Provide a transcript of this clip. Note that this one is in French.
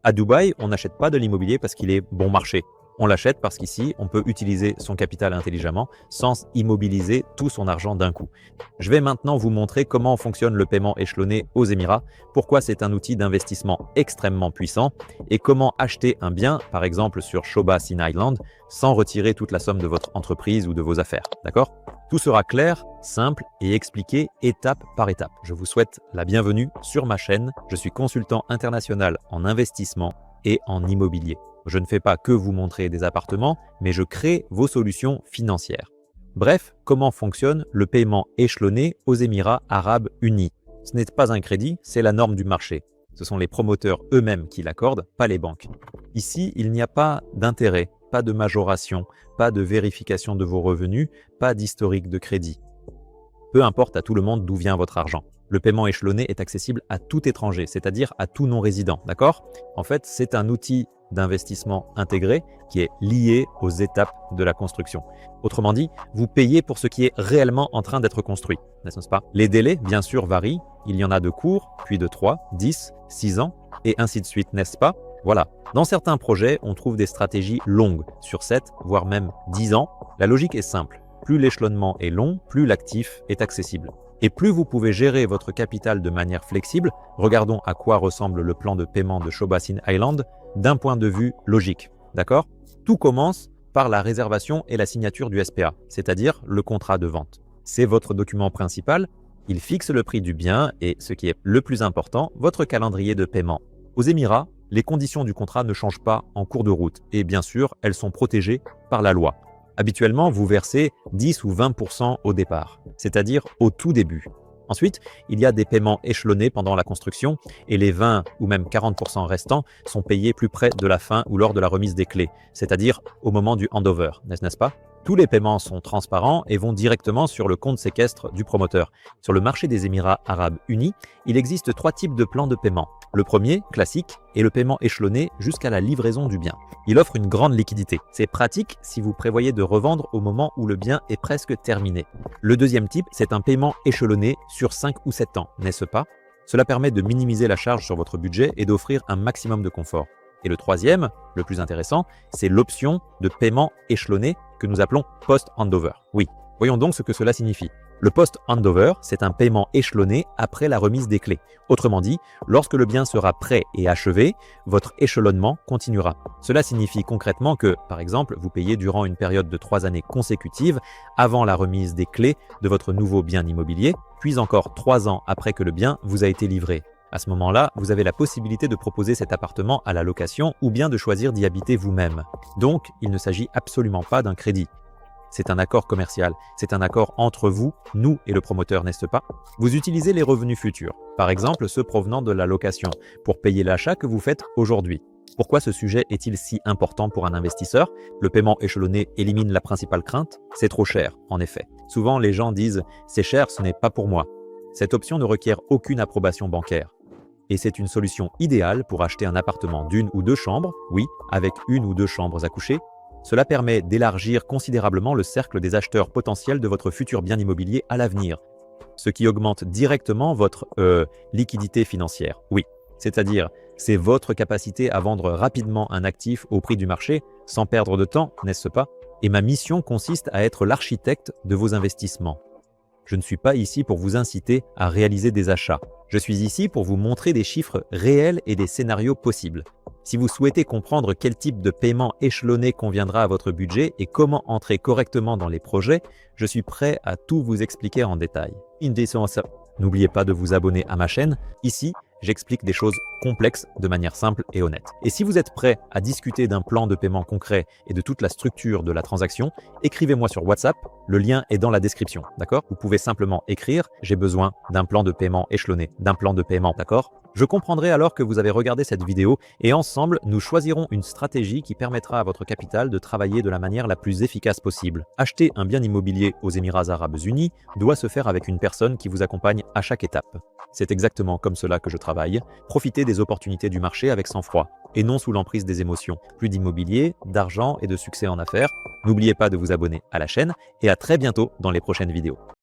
À Dubaï, on n'achète pas de l'immobilier parce qu'il est bon marché. On l'achète parce qu'ici, on peut utiliser son capital intelligemment sans immobiliser tout son argent d'un coup. Je vais maintenant vous montrer comment fonctionne le paiement échelonné aux Émirats, pourquoi c'est un outil d'investissement extrêmement puissant et comment acheter un bien, par exemple sur Shoba Sin Island, sans retirer toute la somme de votre entreprise ou de vos affaires. D'accord? Tout sera clair, simple et expliqué étape par étape. Je vous souhaite la bienvenue sur ma chaîne. Je suis consultant international en investissement et en immobilier. Je ne fais pas que vous montrer des appartements, mais je crée vos solutions financières. Bref, comment fonctionne le paiement échelonné aux Émirats Arabes Unis? Ce n'est pas un crédit, c'est la norme du marché. Ce sont les promoteurs eux-mêmes qui l'accordent, pas les banques. Ici, il n'y a pas d'intérêt, pas de majoration, pas de vérification de vos revenus, pas d'historique de crédit. Peu importe à tout le monde d'où vient votre argent. Le paiement échelonné est accessible à tout étranger, c'est-à-dire à tout non-résident, d'accord? En fait, c'est un outil d'investissement intégré qui est lié aux étapes de la construction. Autrement dit, vous payez pour ce qui est réellement en train d'être construit, n'est-ce pas? Les délais, bien sûr, varient. Il y en a de courts, puis de 3, 10, 6 ans, et ainsi de suite, n'est-ce pas? Voilà. Dans certains projets, on trouve des stratégies longues, sur 7, voire même 10 ans. La logique est simple. Plus l'échelonnement est long, plus l'actif est accessible. Et plus vous pouvez gérer votre capital de manière flexible, regardons à quoi ressemble le plan de paiement de Shoba Sin Island d'un point de vue logique. D'accord? Tout commence par la réservation et la signature du SPA, c'est-à-dire le contrat de vente. C'est votre document principal, il fixe le prix du bien et, ce qui est le plus important, votre calendrier de paiement. Aux Émirats, les conditions du contrat ne changent pas en cours de route et bien sûr, elles sont protégées par la loi. Habituellement, vous versez 10 ou 20% au départ, c'est-à-dire au tout début. Ensuite, il y a des paiements échelonnés pendant la construction et les 20 ou même 40% restants sont payés plus près de la fin ou lors de la remise des clés, c'est-à-dire au moment du handover, n'est-ce pas? Tous les paiements sont transparents et vont directement sur le compte séquestre du promoteur. Sur le marché des Émirats Arabes Unis, il existe 3 types de plans de paiement. Le premier, classique, est le paiement échelonné jusqu'à la livraison du bien. Il offre une grande liquidité. C'est pratique si vous prévoyez de revendre au moment où le bien est presque terminé. Le deuxième type, c'est un paiement échelonné sur 5 ou 7 ans, n'est-ce pas? Cela permet de minimiser la charge sur votre budget et d'offrir un maximum de confort. Et le troisième, le plus intéressant, c'est l'option de paiement échelonné que nous appelons post-handover. Oui, voyons donc ce que cela signifie. Le post-handover, c'est un paiement échelonné après la remise des clés. Autrement dit, lorsque le bien sera prêt et achevé, votre échelonnement continuera. Cela signifie concrètement que, par exemple, vous payez durant une période de 3 années consécutives avant la remise des clés de votre nouveau bien immobilier, puis encore 3 ans après que le bien vous a été livré. À ce moment-là, vous avez la possibilité de proposer cet appartement à la location ou bien de choisir d'y habiter vous-même. Donc, il ne s'agit absolument pas d'un crédit. C'est un accord commercial, c'est un accord entre vous, nous et le promoteur, n'est-ce pas? Vous utilisez les revenus futurs, par exemple ceux provenant de la location, pour payer l'achat que vous faites aujourd'hui. Pourquoi ce sujet est-il si important pour un investisseur? Le paiement échelonné élimine la principale crainte, c'est trop cher, en effet. Souvent, les gens disent « c'est cher, ce n'est pas pour moi ». Cette option ne requiert aucune approbation bancaire. Et c'est une solution idéale pour acheter un appartement d'1 ou 2 chambres, oui, avec 1 ou 2 chambres à coucher. Cela permet d'élargir considérablement le cercle des acheteurs potentiels de votre futur bien immobilier à l'avenir, ce qui augmente directement votre liquidité financière. Oui, c'est-à-dire c'est votre capacité à vendre rapidement un actif au prix du marché sans perdre de temps, n'est-ce pas? Et ma mission consiste à être l'architecte de vos investissements. Je ne suis pas ici pour vous inciter à réaliser des achats. Je suis ici pour vous montrer des chiffres réels et des scénarios possibles. Si vous souhaitez comprendre quel type de paiement échelonné conviendra à votre budget et comment entrer correctement dans les projets, je suis prêt à tout vous expliquer en détail. N'oubliez pas de vous abonner à ma chaîne. Ici, j'explique des choses complexes de manière simple et honnête. Et si vous êtes prêt à discuter d'un plan de paiement concret et de toute la structure de la transaction, écrivez-moi sur WhatsApp, le lien est dans la description, d'accord? Vous pouvez simplement écrire « J'ai besoin d'un plan de paiement échelonné, d'un plan de paiement », d'accord? Je comprendrai alors que vous avez regardé cette vidéo et ensemble, nous choisirons une stratégie qui permettra à votre capital de travailler de la manière la plus efficace possible. Acheter un bien immobilier aux Émirats Arabes Unis doit se faire avec une personne qui vous accompagne à chaque étape. C'est exactement comme cela que je travaille. Profitez des opportunités du marché avec sang-froid et non sous l'emprise des émotions. Plus d'immobilier, d'argent et de succès en affaires. N'oubliez pas de vous abonner à la chaîne et à très bientôt dans les prochaines vidéos.